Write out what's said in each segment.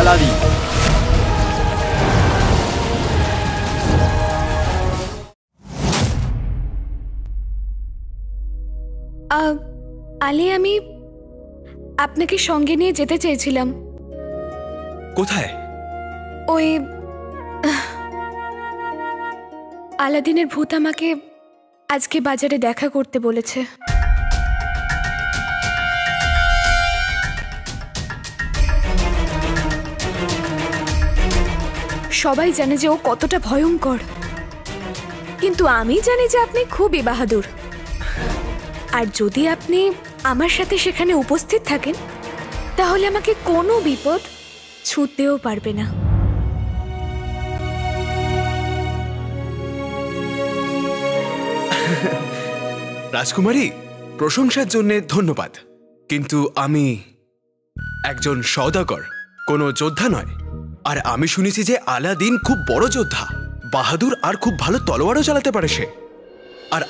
Aladdin. Ali, আমি আপনাকে সঙ্গে নিয়ে যেতে চেয়েছিলাম। কোথায়? ওই আলাদিনের ভূত আমাকে আজকে বাজারে দেখা করতে বলেছে। সবাই জানে যে ও কতটা ভয়ঙ্কর, কিন্তু আমি জানি যে আপনি খুবই বাহাদুর। আর যদি আপনি আমার সাথে সেখানে উপস্থিত থাকেন তাহলে আমাকে কোনো বিপদ ছুঁতেও পারবে না। রাজকুমারী, প্রশংসার জন্য ধন্যবাদ, কিন্তু আমি একজন সওদাগর, কোনো যোদ্ধা নয়। আর আমি শুনেছি যে আলাদিন খুব বড় যোদ্ধা, বাহাদুর, আর খুব ভালো তলোয়ারও চালাতে পারে সে। আর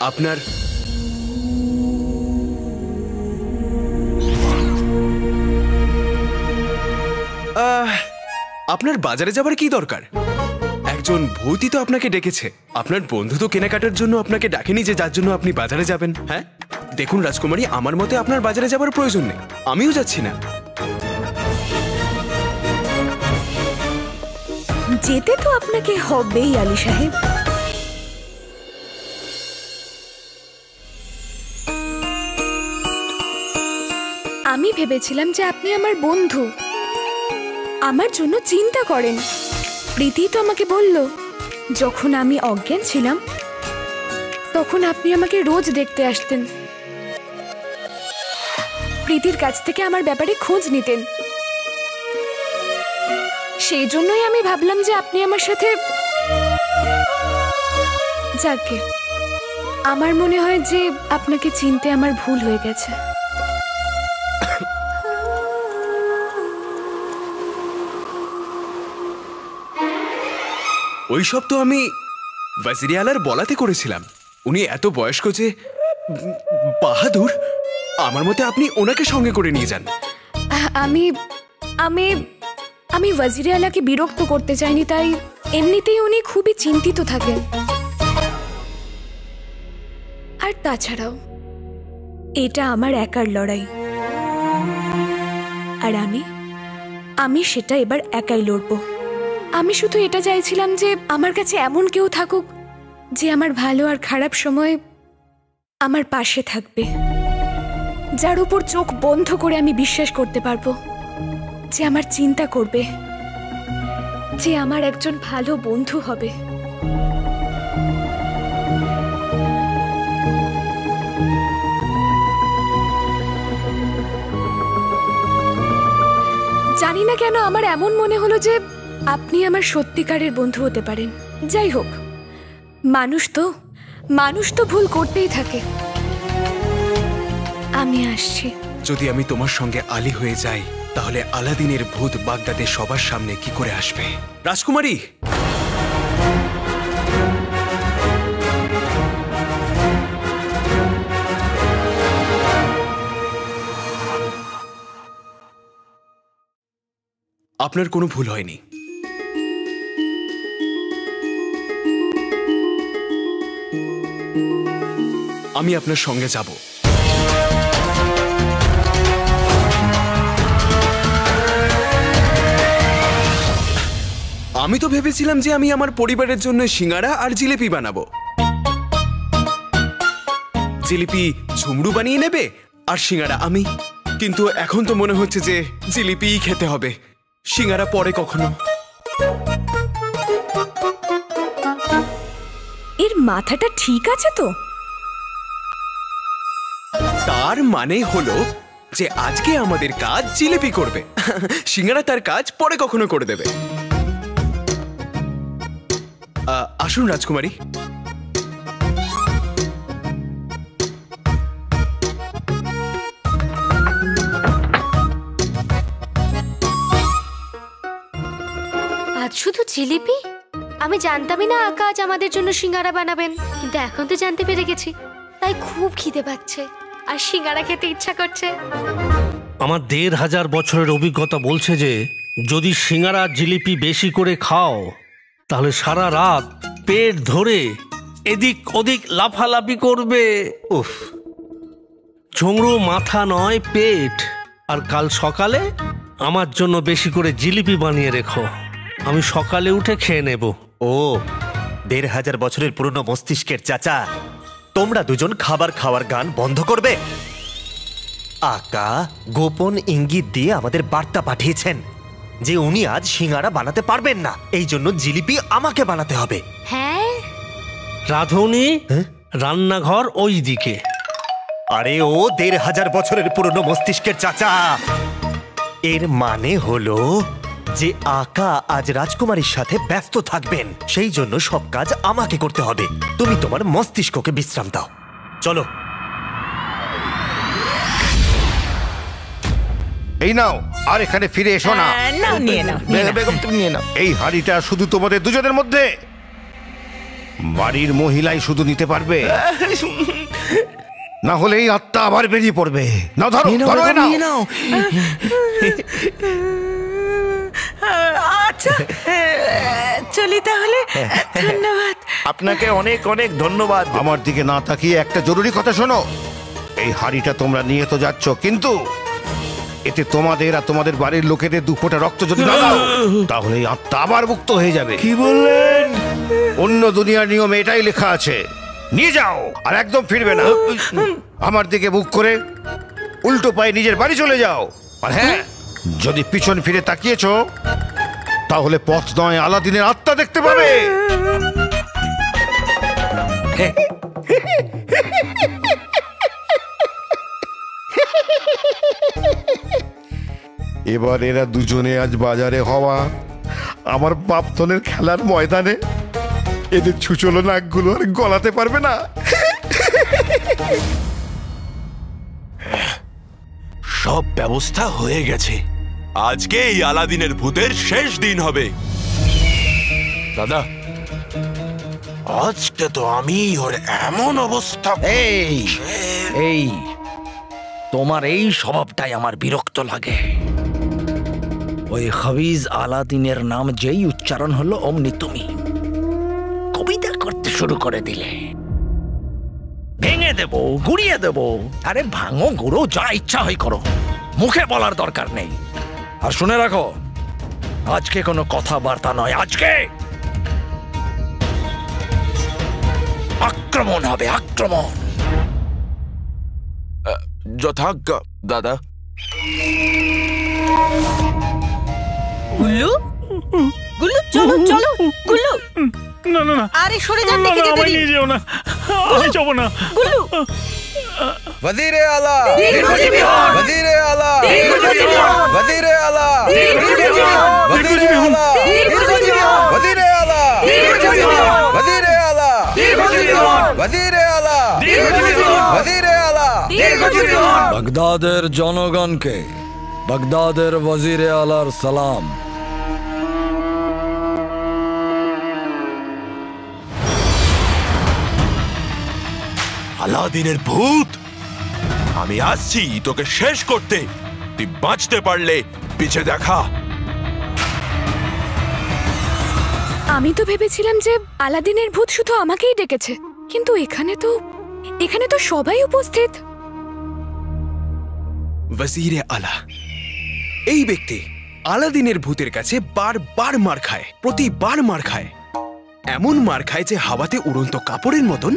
আপনার বাজারে যাবার কি দরকার? একজন ভূতই তো আপনাকে ডেকেছে। আপনার বন্ধু তো কেনাকাটার জন্য আপনাকে ডাকেনি যে যার জন্য আপনি বাজারে যাবেন। হ্যাঁ, দেখুন রাজকুমারী, আমার মতে আপনার বাজারে যাবার প্রয়োজন নেই, আমিও যাচ্ছি না। যেতে তো আপনাকে হবেই আলী সাহেব। আমি ভেবেছিলাম যে আপনি আমার বন্ধু, আমার জন্য চিন্তা করেন। প্রীতি তো আমাকে বলল যখন আমি অজ্ঞান ছিলাম তখন আপনি আমাকে রোজ দেখতে আসতেন, প্রীতির কাছ থেকে আমার ব্যাপারে খোঁজ নিতেন। সেই জন্যই আমি ভাবলাম যে আপনি আমার সাথে। যাকে আমার মনে হয় যে আপনাকে চিনতে আমার ভুল হয়ে গেছে। ওইসব তো আমি ওয়াজিরে আলার বলাতে করেছিলাম। উনি এত বয়স্ক যে বাহাদুর, আমার মতে আপনি ওনাকে সঙ্গে করে নিয়ে যান। আমি আমি আমি ওয়াজিরে আলাকে বিরক্ত করতে চাইনি, তাই এমনিতেই উনি খুবই চিন্তিত থাকেন। আর তাছাড়াও এটা আমার একার লড়াই, আর আমি সেটা এবার একাই লড়বো। আমি শুধু এটা চাইছিলাম যে আমার কাছে এমন কেউ থাকুক যে আমার ভালো আর খারাপ সময় আমার পাশে থাকবে, যার উপর চোখ বন্ধ করে আমি বিশ্বাস করতে পারবো, যে আমার চিন্তা করবে, যে আমার একজন ভালো বন্ধু হবে। জানি না কেন আমার এমন মনে হলো যে আপনি আমার সত্যিকারের বন্ধু হতে পারেন। যাই হোক, মানুষ তো ভুল করতেই থাকে। আমি আসছি। যদি আমি তোমার সঙ্গে আলী হয়ে যাই তাহলে আলাদিনের ভূত বাগদাদের সবার সামনে কি করে আসবে? রাজকুমারী, আপনার কোনো ভুল হয়নি। আমি আপনার সঙ্গে যাব। আমি তো ভেবেছিলাম যে আমি আমার পরিবারের জন্য সিঙ্গারা আর জিলিপি বানাবো। জিলিপি ঝুমরু বানিয়ে নেবে আর সিঙ্গারা আমি। কিন্তু এখন তো মনে হচ্ছে যে জিলিপিই খেতে হবে, সিঙ্গারা পরে কখনো। এর মাথাটা ঠিক আছে তো? তার মানে হলো যে আজকে আমাদের কাজ জিলিপি করবে, সিঙ্গারা তার কাজ পরে কখনো করে দেবে। আসুন রাজকুমারী। আজ শুধু জিলিপি? আমি জানতামই না আকা আজ আমাদের জন্য সিঙ্গারা বানাবেন, কিন্তু এখন তো জানতে পেরে গেছি। তাই খুব খিদে পাচ্ছে আর সিঙ্গারা খেতে ইচ্ছা করছে। আমার ১,৫০০ বছরের অভিজ্ঞতা বলছে যে যদি সিঙ্গারা জিলিপি বেশি করে খাও তাহলে সারা রাত পেট ধরে এদিক ওদিক লাফালাফি করবে। উফ, ঝুমরু মাথা নয় পেট। আর কাল সকালে আমার জন্য বেশি করে জিলিপি বানিয়ে রেখো, আমি সকালে উঠে খেয়ে নেব। ও ১,৫০০ বছরের পুরনো মস্তিষ্কের চাচা, তোমরা দুজন খাবার খাওয়ার গান বন্ধ করবে? আকা গোপন ইঙ্গিত দিয়ে আমাদের বার্তা পাঠিয়েছেন যে উনি আজ সিঙ্গারা বানাতে পারবেন না, এই জন্য জিলিপি আমাকে বানাতে হবে। হ্যাঁ, রাধুনি, রান্নাঘর ওই দিকে। আরে ও ১,৫০০ বছরের পুরনো মস্তিষ্কের চাচা, এর মানে হলো যে আকা আজ রাজকুমারীর সাথে ব্যস্ত থাকবেন, সেই জন্য সব কাজ আমাকে করতে হবে। তুমি তোমার মস্তিষ্ককে বিশ্রাম দাও, চলো। এই নাও, আর এখানে ফিরে এসো না। নাও, নিয়ে নাও, নিয়ে নাও। বেগম তুমি নিয়ে নাও। এই হাঁড়িটা শুধু তোমাদের দুজনের মধ্যে, বাড়ির মহিলাই শুধু নিতে পারবে, না হলে এই আত্মা আবার বেরিয়ে পড়বে। না ধরো, ধরো নাও। আচ্ছা, চলি তাহলে। ধন্যবাদ আপনাকে, অনেক অনেক ধন্যবাদ। আমার দিকে না তাকিয়ে একটা জরুরি কথা শোনো। এই হাঁড়িটা তোমরা নিয়ে তো যাচ্ছ, কিন্তু এতে তোমাদের আর তোমাদের বাড়ির লোকেদের 2 ফোঁটা রক্ত যদি না দাও, তাহলে এই আত্মা আবার মুক্ত হয়ে যাবে। কি বললেন? অন্য দুনিয়ার নিয়মে এটাই লেখা আছে। নিয়ে যাও, আর একদম ফিরবে না। আমার দিকে মুখ করে উল্টো পায়ে নিজের বাড়ি চলে যাও। আর হ্যাঁ, যদি পিছন ফিরে তাকিয়েছো তাহলে পথ নয় আলাদিনের আত্মা দেখতে পাবে। এবার এরা দুজনে আজ বাজারে হওয়া আমার বাপতনের খেলার ময়দানে এদের ছুচলো নাকগুলো আর গলাতে পারবে না। সব ব্যবস্থা হয়ে গেছে। আজকে এই আলাদিনের ভূতের শেষ দিন হবে। দাদা, আজকে তো আমি ওর এমন অবস্থা। এই তোমার এই স্বভাবটাই আমার বিরক্ত লাগে। ওই হাফিজ আলাদিনের নাম যেই উচ্চারণ হলো অমনি তুমি কবিতা করতে শুরু করে দিলে। ভেঙে দেব, গুড়িয়ে দেব। আরে ভাঙো গুঁড়ো, যা ইচ্ছা হয় করো, মুখে বলার দরকার নেই। আর শুনে রাখো, আজকে কোনো কথাবার্তা নয়, আজকে আক্রমণ হবে, আক্রমণ। যথাজ্ঞা দাদা। গুল্লু, গুল্লু, চলো চলো। গুল্লু, না না না, আরে সরে যান, দেখে যেতে দিন। নিয়ে যেও না, আমি যাবো না। গুল্লু, वजीर आला, दीर्घजीवी हों। वजीर आला, दीर्घजीवी हों। वजीर आला, दीर्घजीवी हों। वजीर आला, दीर्घजीवी हों। वजीर आला, दीर्घजीवी हों। वजीर आला, दीर्घजीवी हों। वजीर आला, दीर्घजीवी हों। वजीर आला। दीर्घजीवी हों। বাগদাদের জনগণকে বাগদাদের ওয়াজিরে আলার সালাম। আলাদিনের ভূত, আমি আসছি তোকে শেষ করতে। তুই বাঁচতে পারলে পিছে দেখা। আমি তো ভেবেছিলাম যে আলাদিনের ভূত শুধু আমাকেই ডেকেছে, কিন্তু এখানে তো সবাই উপস্থিত। ওয়াজিরে আলা, এই ব্যক্তি আলাদিনের ভূতের কাছে বারবার মার খায়, প্রতিবার মার খায়। এমন মার খায় যে হাওয়াতে উড়ন্ত কাপড়ের মতন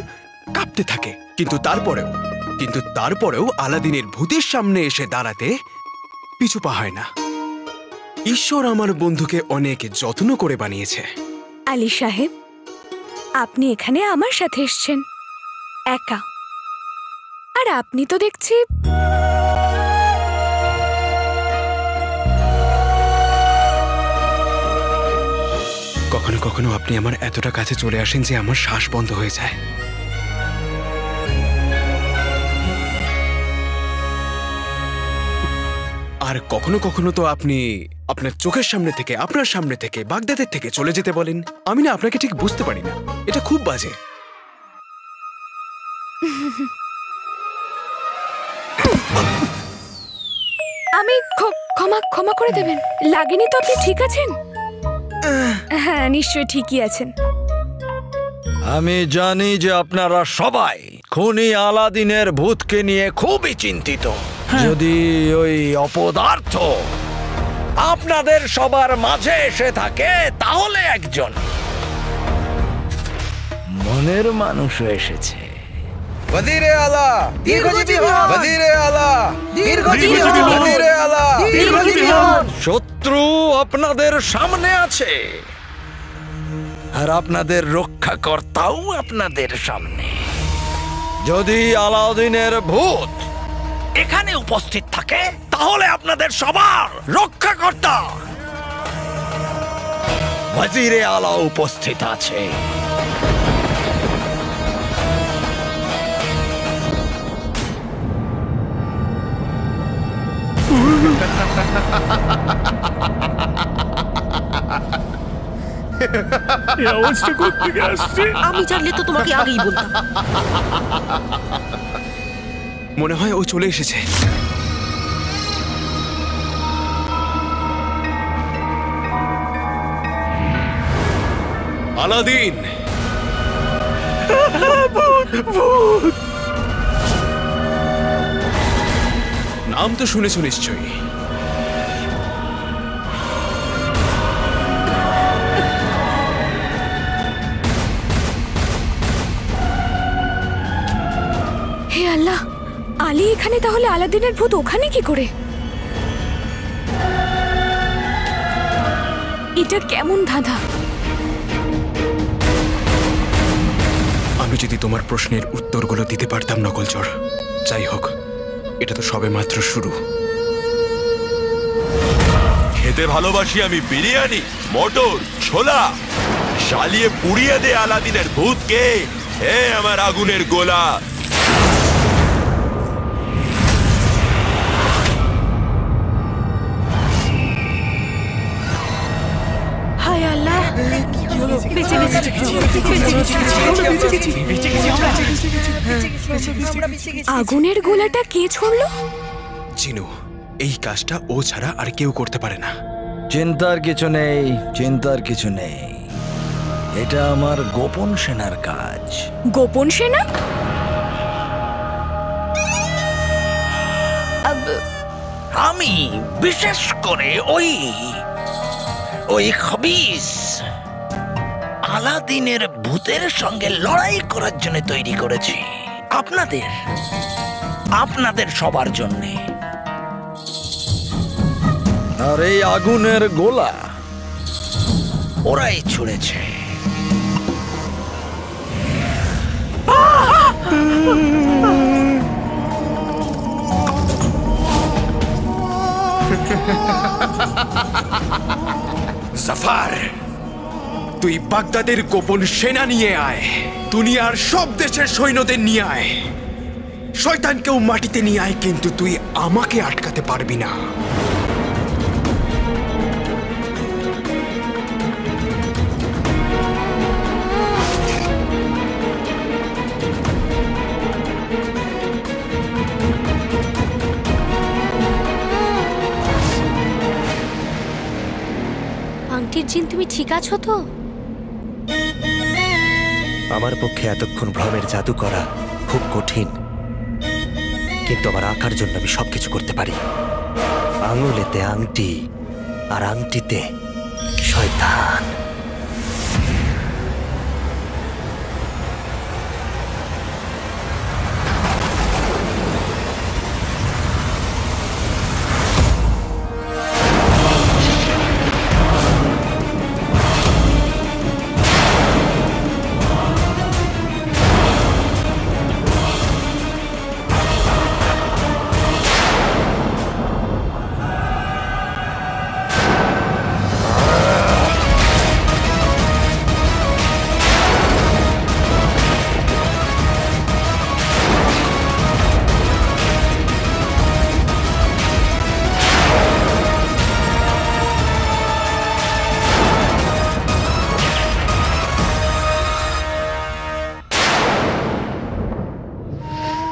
কাঁপতে থাকে। কিন্তু তারপরেও আলাদিনের ভূতের সামনে এসে দাঁড়াতে পিছু পা হয় না। ঈশ্বর আমার বন্ধুকে অনেক যত্ন করে বানিয়েছে। আলী সাহেব, আপনি এখানে আমার সাথে এসেছেন একা, আর আপনি তো দেখছি কখনো কখনো আপনি আমার এতটা কাছে চলে আসেন যে আমার শ্বাস বন্ধ হয়ে যায়। আর কখনো কখনো তো আপনি আপনার চোখের সামনে থেকে, আপনার সামনে থেকে, বাগদাদের থেকে চলে যেতে বলেন। আমি না আপনাকে ঠিক বুঝতে পারি না, এটা খুব বাজে। আমি ক্ষমা ক্ষমা করে দেবেন। লাগেনি তো? আপনি ঠিক আছেন? হ্যাঁ, নিশ্চয়ই ঠিকই আছেন। আমি জানি যে আপনারা সবাই খুনি আলাদিনের ভূতকে নিয়ে খুবই চিন্তিত। যদি ওই অপদার্থ আপনাদের সবার মাঝে এসে থাকে তাহলে একজন মনের মানুষও এসেছে। वजीरे आला दीर्घजीवी हन। वजीरे आला दीर्घजीवी हन। वजीरे आला दीर्घजीवी हन। শত্রু আপনাদের সামনে আছে আর আপনাদের রক্ষাকর্তাও আপনাদের সামনে। যদি আলাউদ্দিনের ভূত এখানে উপস্থিত থাকে তাহলে আপনাদের সবার রক্ষাকর্তা ওয়াজিরে আলা উপস্থিত আছে। আমি জানলে তো তোমাকে আগেই বলতাম। মনে হয় ও চলে এসেছে। আলাদিন, নাম তো শুনেছো নিশ্চয়ই। হে আল্লাহ, আলী এখানে, তাহলে আলাদিনের ভূত ওখানে কি করে? এটা কেমন ধাঁধা? আমি যদি তোমার প্রশ্নের উত্তরগুলো দিতে পারতাম নকলচর। যাই হোক, এটা তো সবে মাত্র শুরু। খেতে ভালোবাসি আমি বিরিয়ানি, মটর, ছোলা। জ্বালিয়ে পুড়িয়ে দে আলাদিনের ভূতকে, হে আমার আগুনের গোলা। হায় আল্লাহ, বেঁচে আগুনের গোলাটা কে ছড়লো? চিনু, এই কাজটা ও ছাড়া আর কেউ করতে পারে না। চিন্তার কিছু নেই, চিন্তার কিছু নেই। এটা আমার গোপন সেনার কাজ। গোপন সেনা? আমি বিশেষ করে ওই খবিস আলাদিনের ভূতের সঙ্গে লড়াই করার জন্য তৈরি করেছি। আপনাদের সবার জন্য। আর এই আগুনের গোলা ওরাই ছুঁড়েছে। জাফার, তুই বাগদাদের গোপন সেনা নিয়ে আয়। দুনিয়ার সব দেশের সৈন্যদের নিয়ে আয়। শয়তানকেও মাটিতে নিয়ে আয়, কিন্তু তুই আমাকে আটকাতে পারবি না। আংটির জিন, তুমি ঠিক আছো তো? আমার পক্ষে এতক্ষণ ভ্রমের জাদু করা খুব কঠিন, কিন্তু আমার আঁকার জন্য আমি সবকিছু করতে পারি। আঙুলেতে আংটি আর আংটিতে শয়তান।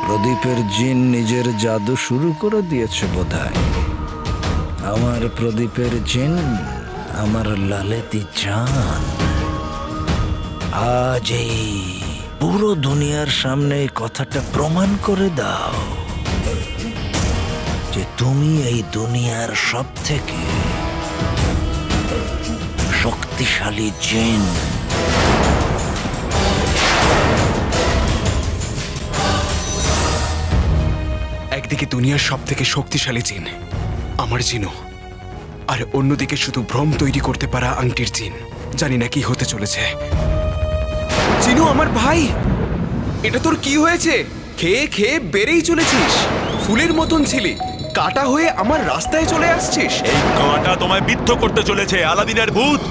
প্রদীপের জিন নিজের জাদু শুরু করে দিয়েছে বোধহয়। আমার প্রদীপের জিন, আমার লালেতি জান, আজ এই পুরো দুনিয়ার সামনে এই কথাটা প্রমাণ করে দাও যে তুমি এই দুনিয়ার সব থেকে শক্তিশালী জিন। একদিকে দুনিয়ার সব থেকে শক্তিশালী জিন আমার জিনু, আর অন্যদিকে শুধু ভ্রম তৈরি করতে পারা আংটির জিন। জানি না কি হতে চলেছে। জিনু আমার ভাই, এটা তোর কি হয়েছে? খেয়ে খেয়ে বেড়েই চলেছিস, ফুলের মতন ছিলি, কাটা হয়ে আমার রাস্তায় চলে আসছিস। এই কাঁটা তোমায় বিদ্ধ করতে চলেছে আলাদিনের ভূত।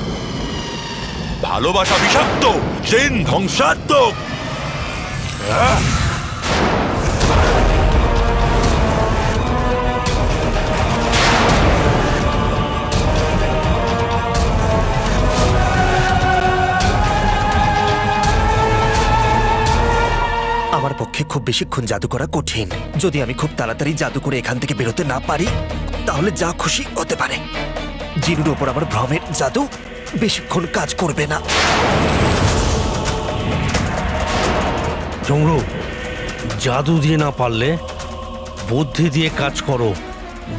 ভালোবাসা বিষাক্ত, জিন ধ্বংসাত্মক। আমার পক্ষে খুব বেশিক্ষণ জাদু করা কঠিন। যদি আমি খুব তাড়াতাড়ি জাদু করে এখান থেকে বেরোতে না পারি, তাহলে যা খুশি হতে পারে। জিনুর ওপর আমার ভ্রমের জাদু বেশিক্ষণ কাজ করবে না। জংরু, জাদু দিয়ে না পারলে বুদ্ধি দিয়ে কাজ করো।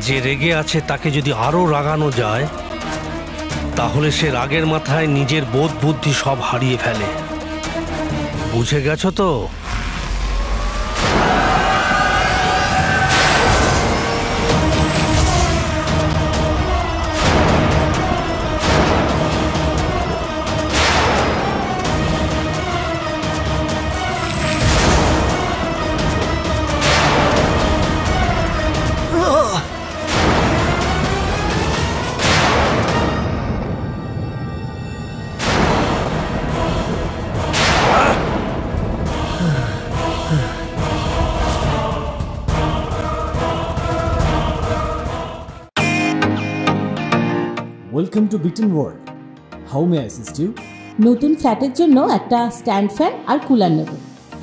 যে রেগে আছে তাকে যদি আরো রাগানো যায়, তাহলে সে রাগের মাথায় নিজের বোধ বুদ্ধি সব হারিয়ে ফেলে। বুঝে গেছো তো? ওয়েলকাম টু বিটেন world. How may I assist you? নতুন ফ্ল্যাটের জন্য একটা স্ট্যান্ড ফ্যান আর কুলার নেব।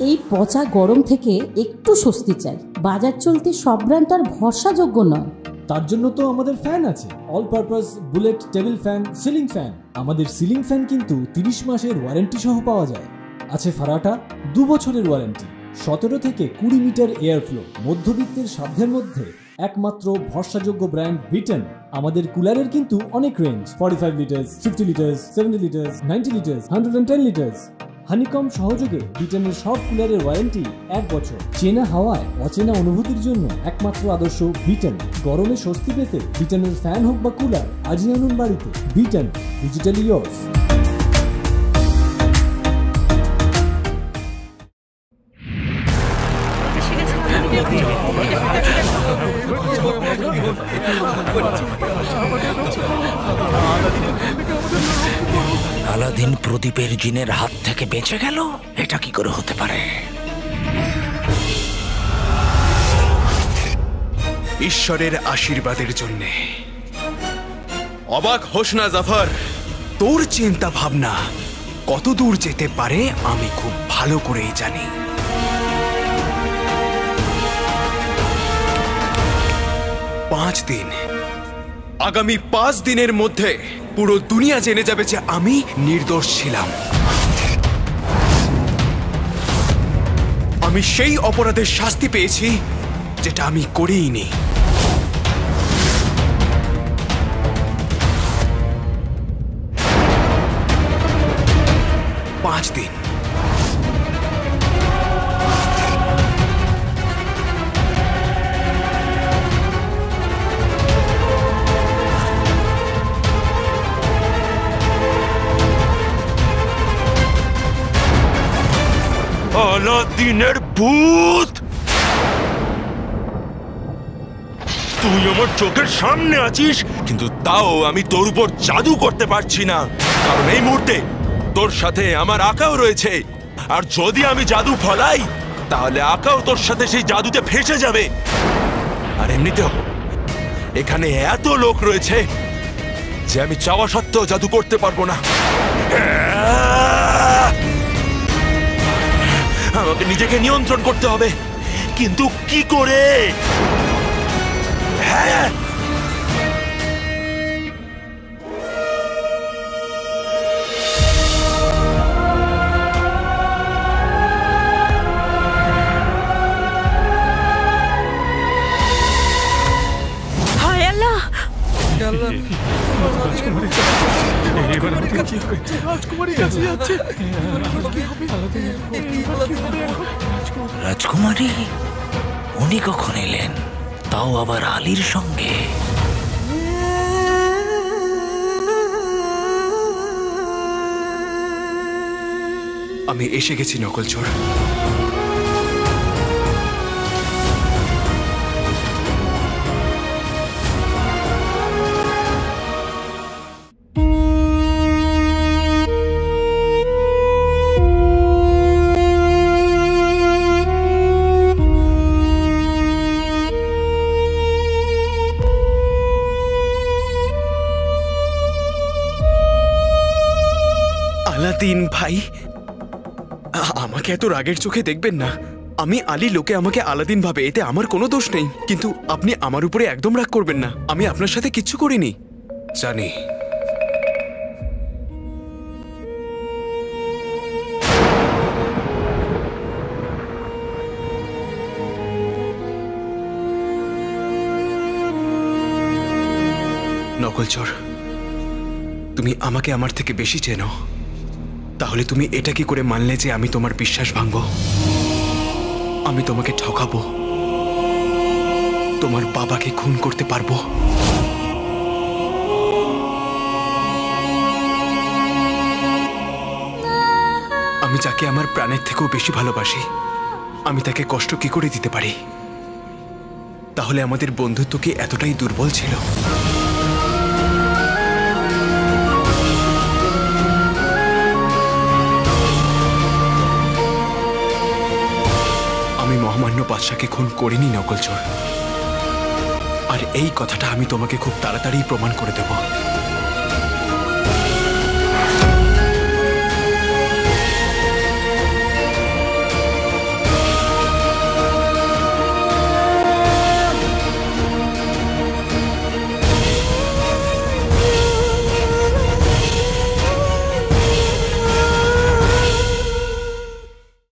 এই পচা গরম থেকে একটু স্বস্তি চাই। বাজার চলতে সব ব্র্যান্ড আর ভরসাযোগ্য নয়। তার জন্য তো আমাদের ফ্যান আছে, all purpose bullet table fan, ceiling fan. আমাদের সিলিং ফ্যান কিন্তু 30 মাসের ওয়ারেন্টি সহ পাওয়া যায়। আছে ফারাটা 2 বছরের ওয়ারেন্টি, 17 থেকে 20 মিটার এয়ার ফ্লো। মধ্যবিত্তের সাধ্যের মধ্যে একমাত্র ভরসাযোগ্য ব্র্যান্ড বিটেন। আমাদের কুলারের কিন্তু অনেক range, 45 litres, 50 litres, 70 litres, 90 litres, 110 litres. Honeycomb সহযোগে বিটেনের সব কুলারের ওয়ারেন্টি 1 বছর। চেনা হাওয়ায় অচেনা অনুভূতির জন্য একমাত্র আদর্শ বিটেন। গরমে স্বস্তি পেতে বিটেনের ফ্যান হোক বা কুলার, আজই আনুন বাড়িতে। Beaten, digitally yours. আলাদিন প্রদীপের জিনের হাত থেকে বেঁচে গেল? এটা কি করে হতে পারে? ঈশ্বরের আশীর্বাদের জন্যে। অবাক হোস না জাফর, তোর চিন্তা ভাবনা কত দূর যেতে পারে আমি খুব ভালো করেই জানি। পাঁচ দিন, আগামী 5 দিনের মধ্যে পুরো দুনিয়া জেনে যাবে যে আমি নির্দোষ ছিলাম। আমি সেই অপরাধের শাস্তি পেয়েছি যেটা আমি করিনি। 5 দিন। আলাদিনের ভূত, তুই আমার চোখের সামনে আছিস, কিন্তু তাও আমি তোর উপর জাদু করতে পারছি না, কারণ এই মুহূর্তে তোর সাথে আমার আকাও রয়েছে। আর যদি আমি জাদু ফলাই, তাহলে আকাও তোর সাথে সেই জাদুতে ফেসে যাবে। আর এমনিতেও এখানে এত লোক রয়েছে যে আমি চাওয়া সত্ত্বেও জাদু করতে পারবো না। আমাকে নিজেকে নিয়ন্ত্রণ করতে হবে, কিন্তু কি করে? আল্লাহ, রাজকুমারী উনি কখন এলেন, তাও আবার আলীর সঙ্গে? আমি এসে গেছি নকল চোর। আলাদিন ভাই, আমাকে এত রাগের চোখে দেখবেন না। আমি আলী, লোকে আমাকে আলাদিন ভাবে, এতে আমার কোনো দোষ নেই। কিন্তু আপনি আমার উপরে একদম রাগ করবেন না, আমি আপনার সাথে কিচ্ছু করিনি। জানি নকল চোর, তুমি আমাকে আমার থেকে বেশি চেনো। তাহলে তুমি এটা কি করে মানলে যে আমি তোমার বিশ্বাস ভাঙবো? আমি তোমাকে ঠকাবো, তোমার বাবাকে খুন করতে পারবো? আমি যাকে আমার প্রাণের থেকেও বেশি ভালোবাসি, আমি তাকে কষ্ট কি করে দিতে পারি? তাহলে আমাদের বন্ধুত্ব কি এতটাই দুর্বল ছিল? আমি মহামান্য বাদশাকে খুন করিনি নকল চোর, আর এই কথাটা আমি তোমাকে খুব তাড়াতাড়ি প্রমাণ করে দেব।